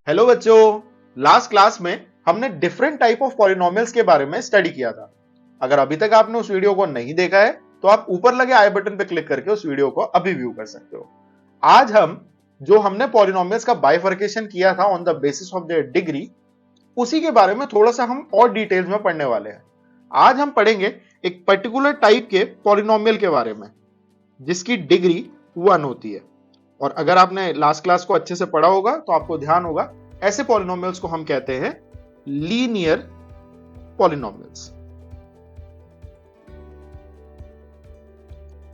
Hello बच्चों, last class में हमने डिफरेंट टाइप ऑफ पॉलिनोमियल्स के बारे में स्टडी किया था। अगर अभी तक आपने उस वीडियो को नहीं देखा है तो आप ऊपर लगे आई बटन पे क्लिक करके उस वीडियो को अभी व्यू कर सकते हो। आज हम जो हमने पॉलिनोमियल्स का बाइफर्केशन किया था on the basis of their degree, उसी के बारे में थोड़ा सा हम और डिटेल्स में पढ़ने वाले हैं। आज हम पढ़ेंगे एक पर्टिकुलर टाइप के पॉलिनोमियल के बारे में जिसकी डिग्री 1 होती है। और अगर आपने लास्ट क्लास को अच्छे से पढ़ा होगा तो आपको ध्यान होगा, ऐसे पॉलिनोमियल्स को हम कहते हैं लीनियर पॉलिनोमियल्स।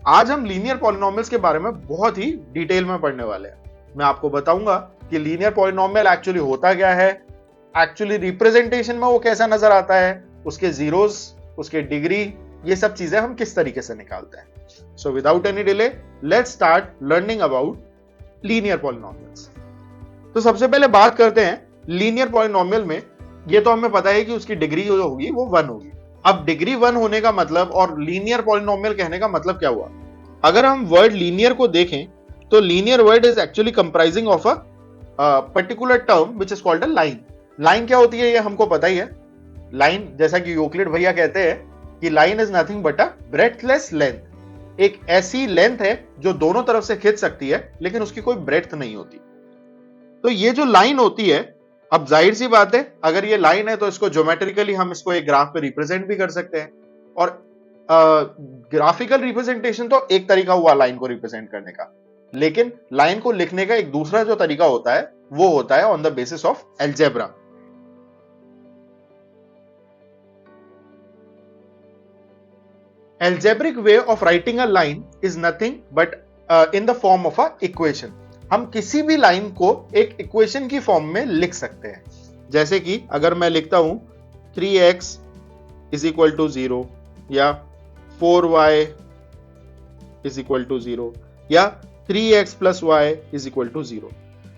आज हम लीनियर पॉलिनोमियल्स के बारे में बहुत ही डिटेल में पढ़ने वाले हैं। मैं आपको बताऊंगा कि लीनियर पॉलिनोमियल एक्चुअली होता क्या है, एक्चुअली रिप्रेजेंटेशन में वो कैसा नजर आता है, उसके जीरोस, उसके डिग्री, ये सब चीजें हम किस तरीके से निकालते हैं। So without any delay let's start learning about linear polynomials. तो सबसे पहले बात करते हैं लीनियर पॉलिनोमियल में। ये तो हमें पता है कि उसकी डिग्री जो होगी वो 1 होगी। अब डिग्री 1 होने का मतलब और लीनियर पॉलिनोमियल कहने का मतलब क्या हुआ? अगर हम वर्ड लीनियर को देखें तो linear word is actually comprising of a particular term which is called a line. Line क्या होती है ये हमको पता ही है। लाइन, जैसा कि यूक्लिड भैया कहते हैं कि line is nothing but a breathless length. एक ऐसी लेंथ है जो दोनों तरफ से खींच सकती है लेकिन उसकी कोई ब्रेथ नहीं होती। तो ये जो लाइन होती है, अब जाहिर सी बात है अगर ये लाइन है तो इसको ज्योमेट्रिकली हम इसको एक ग्राफ पे रिप्रेजेंट भी कर सकते हैं। और ग्राफिकल रिप्रेजेंटेशन तो एक तरीका हुआ लाइन को रिप्रेजेंट करने का, लेकिन लाइन को लिखने का एक दूसरा जो तरीका होता है वो होता है on the basis of algebra. Algebraic way of writing a line is nothing but in the form of a equation। हम किसी भी लाइन को एक इक्वेशन की फॉर्म में लिख सकते हैं। जैसे कि अगर मैं लिखता हूं 3x इज इक्वल टू 0 या 4y इज इक्वल टू 0 या 3x plus y is equal to 0।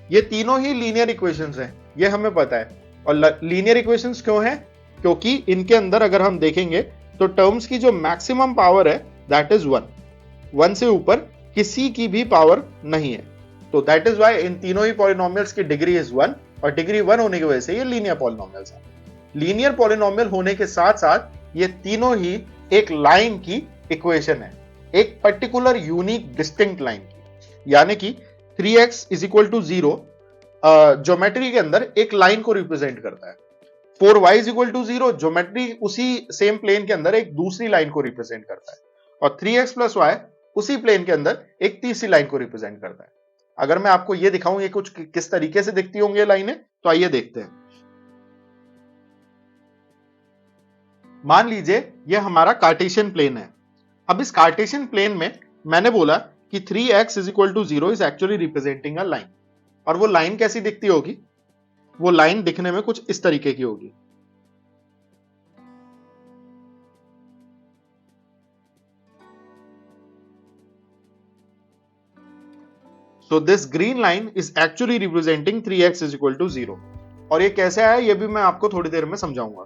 ये तीनों ही लीनियर इक्वेशंस हैं, ये हमें पता है। और लीनियर इक्वेशंस क्यों हैं? क्योंकि इनके अंदर अगर हम देखेंगे तो टर्म्स की जो मैक्सिमम पावर है दैट इज 1 से ऊपर किसी की भी पावर नहीं है। तो दैट इज व्हाई इन तीनों ही पॉलिनोमियल्स की डिग्री इज 1 और डिग्री 1 होने की वजह से ये लीनियर पॉलिनोमियल्स हैं। लीनियर पॉलिनोमियल होने के साथ साथ ये तीनों ही एक लाइन की इक्वेशन है, एक पर्टिकुलर यूनिक डिस्टिंक्ट लाइन की। यानी कि 3x is equal to 0 geometry के अंदर एक लाइन को रिप्रेजेंट करता है। 4y is equal to 0 geometry उसी सेम प्लेन के अंदर एक दूसरी लाइन को रिप्रेजेंट करता है। और 3x प्लस y उसी प्लेन के अंदर एक तीसरी लाइन को रिप्रेजेंट करता है। अगर मैं आपको ये दिखाऊं ये कुछ किस तरीके से दिखती होंगी ये लाइनें, तो आइए देखते हैं। मान लीजिए ये हमारा कार्टेशियन प्लेन है। अब इस कार्टेशियन प्लेन में मैंने बोला कि 3x is equal to 0 is actually representing a line. और वो लाइन कैसी दिखती होगी? वो लाइन दिखने में कुछ इस तरीके की होगी। So this green line is actually representing 3x is equal to 0। और ये कैसे आया ये भी मैं आपको थोड़ी देर में समझाऊंगा।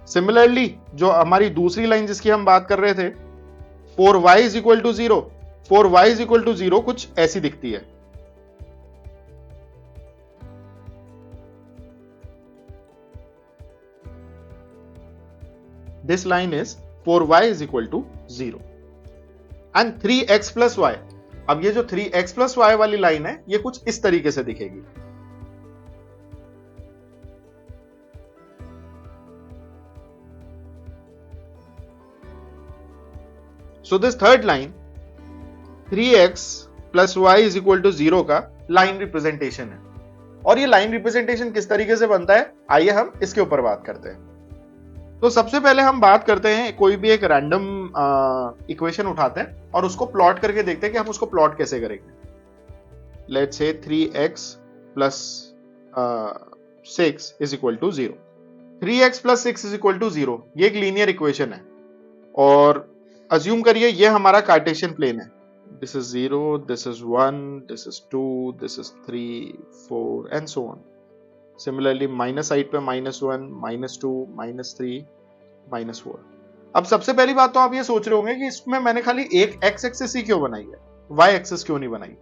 सिमिलरली जो हमारी दूसरी लाइन जिसकी हम बात कर रहे थे 4y is equal to 0, 4y is equal to 0 कुछ ऐसी दिखती है। This line is 4y is equal to 0 and 3x plus y। अब ये जो 3x plus y वाली लाइन है ये कुछ इस तरीके से दिखेगी। So this third line 3x plus y is equal to 0 का लाइन रिप्रेजेंटेशन है। और ये लाइन रिप्रेजेंटेशन किस तरीके से बनता है आइए हम इसके ऊपर बात करते हैं। तो सबसे पहले हम बात करते हैं, कोई भी एक रैंडम इक्वेशन उठाते हैं और उसको प्लॉट करके देखते हैं कि हम उसको प्लॉट कैसे करेंगे। Let's say 3x plus 6 is equal to 0। 3x plus 6 is equal to 0 ये एक लीनियर इक्वेशन है। और अज्यूम करिए ये हमारा कार्टेशियन प्लेन है। This is 0, this is 1, this is 2, this is 3, 4 and so on. Similarly minus side पे -1, -2, -3, -4। अब सबसे पहली बात तो आप ये सोच रहे होंगे कि इसमें मैंने खाली एक x एक्सिस ही क्यों बनाई है, y एक्सिस क्यों नहीं बनाई?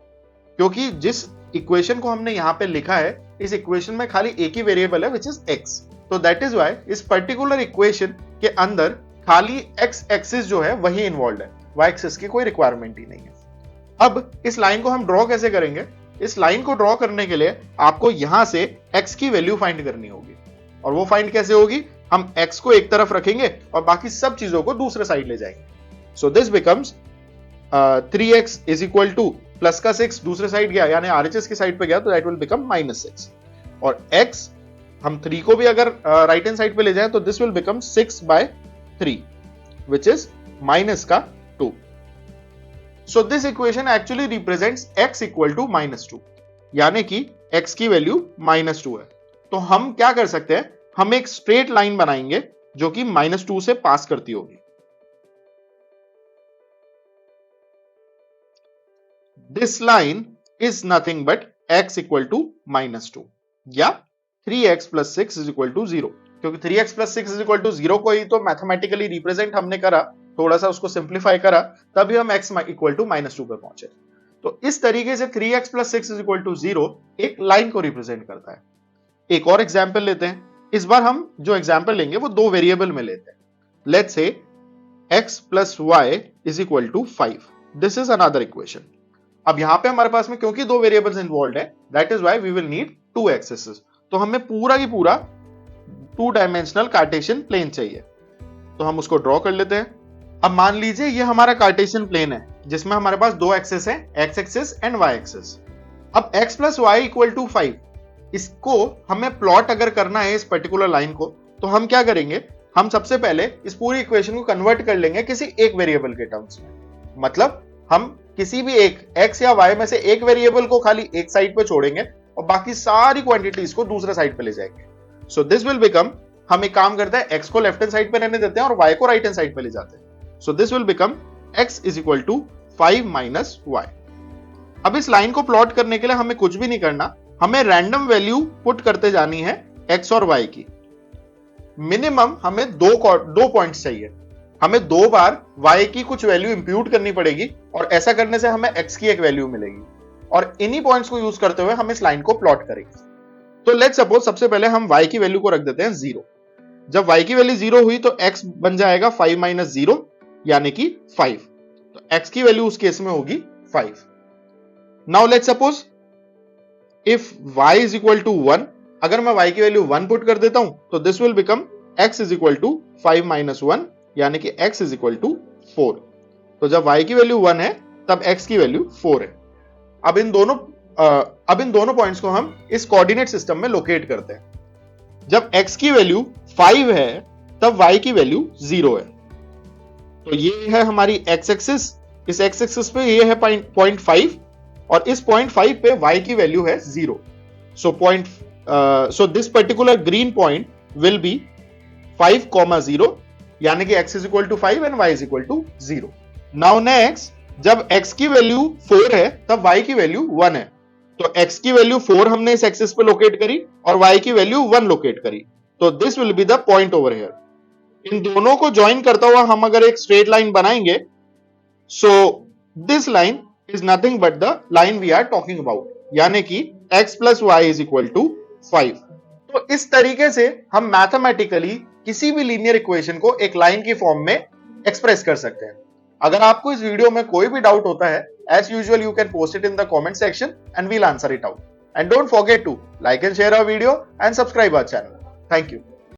क्योंकि जिस इक्वेशन को हमने यहां पे लिखा है इस इक्वेशन में खाली एक ही वेरिएबल है विच इज x। तो दैट इज व्हाई इस पर्टिकुलर इक्वेशन के अंदर खाली x एक्सिस जो है वही इन्वॉल्व है, y एक्सिस की कोई रिक्वायरमेंट ही नहीं है। अब इस लाइन को हम ड्रॉ कैसे करेंगे? इस लाइन को ड्रॉ करने के लिए आपको यहां से x की वैल्यू फाइंड करनी होगी, और वो फाइंड कैसे होगी? हम x को एक तरफ रखेंगे और बाकी सब चीजों को दूसरे साइड ले जाएंगे। So this becomes 3x is equal two plus का 6 दूसरे साइड गया, यानी RHS की साइड पे गया, तो दैट विल बिकम -6, और x हम 3 को भी अगर राइट हैंड साइड पे ले जाएं तो this will become 6/3 which is minus का 2। So this equation actually represents x equal to -2, यानी कि x की वैल्यू -2 है। तो हम क्या कर सकते हैं? हम एक स्ट्रेट लाइन बनाएंगे जो कि -2 से पास करती होगी। This line is nothing but x equal to -2 या 3x plus 6 is equal to 0, क्योंकि 3x plus 6 is equal to 0 को ही तो मैथमेटिकली रिप्रेजेंट हमने करा, थोड़ा सा उसको सिंप्लीफाई करा, तभी हम x इक्वल टू -2 पर पहुंचे। तो इस तरीके से 3x plus 6 is equal to 0 एक लाइन को रिप्रेजेंट करता है। एक और एग्जाम्पल लेते हैं। इस बार हम जो एग्जाम्पल लेंगे वो दो वेरिएबल में लेते हैं। Let's say x plus y is equal to 5। This is another equation. अब यहां पे हमारे पास में क्योंकि दो वेरिएबल्स इन्वॉल्व है, that is why we will need 2 axes. तो हमें पूरा की पूरा 2 डायमेंशनल कार्टेशियन प्लेन चाहिए, तो हम उसको ड्रॉ कर लेते हैं। अब मान लीजिए ये हमारा कार्टेशियन प्लेन है जिसमें हमारे पास 2 एक्सेस हैं, x axes and y axes. अब x plus y equal to 5, इसको हमें प्लॉट अगर करना है इस पर्टिकुलर लाइन को, तो हम क्या करेंगे? हम सबसे पहले इस पूरी इक्वेशन को कन्वर्ट कर लेंगे किसी एक वेरिएबल के टर्म्स में। मतलब हम किसी भी एक x या y में से एक वेरिएबल को खाली एक साइड पे छोड़ेंगे और बाकी सारी क्वांटिटीज को दूसरे साइड पे ले जाएंगे। सो दिस विल बिकम, हम एक काम करते हैं, x को लेफ्ट हैंड साइड पे रहने देते हैं और y को राइट हैंड साइड पे ले जाते हैं। So this will become x is equal to 5 minus y। अब इस लाइन को प्लॉट करने के लिए हमें कुछ भी नहीं करना, हमें रैंडम वैल्यू पुट करते जानी है x और y की। मिनिमम हमें दो पॉइंट्स चाहिए, हमें 2 बार y की कुछ वैल्यू इंप्यूट करनी पड़ेगी और ऐसा करने से हमें x की एक वैल्यू मिलेगी, और इन्हीं पॉइंट्स को यूज करते हुए हम इस लाइन को प्लॉट करेंगे। तो लेट्स सपोज सबसे पहले हम y की वैल्यू को रख देते हैं 0। जब y की वैल्यू 0 हुई तो x बन जाएगा 5 माइनस 0 यानी कि 5, तो x की वैल्यू उस केस में होगी 5। Now let's suppose if y is equal to 1, अगर मैं y की वैल्यू 1 पुट कर देता हूं तो this will become x is equal to 5 minus 1 यानी कि x इज इक्वल टू 4। तो जब y की वैल्यू 1 है तब x की वैल्यू 4 है। अब इन दोनों पॉइंट्स को हम इस कोऑर्डिनेट सिस्टम में लोकेट करते हैं। जब x की वैल्यू 5 है तब y की वैल्यू 0 है। तो ये है हमारी x एक्सिस, इस x एक्सिस पे ये है 0.5 और इस 0.5 पे y की वैल्यू है 0। So this particular green point will be 5,0 यानी कि x is equal to 5 and y is equal to 0। Now next, जब x की वैल्यू 4 है तब y की वैल्यू 1 है। तो x की वैल्यू 4 हमने इस एक्सिस पे लोकेट करी और y की वैल्यू 1 लोकेट करी, तो this will be the point over here. इन दोनों को ज्वाइन करता हुआ हम अगर एक स्ट्रेट लाइन बनाएंगे, so this line is nothing but the line we are talking about, यानी कि x plus y is equal to 5। तो इस तरीके से हम मैथमेटिकली किसी भी लीनियर इक्वेशन को एक लाइन की फॉर्म में एक्सप्रेस कर सकते हैं। अगर आपको इस वीडियो में कोई भी डाउट होता है, as usual you can post it in the comment section and we'll answer it out. And don't forget to like and share our video and subscribe our channel. Thank you.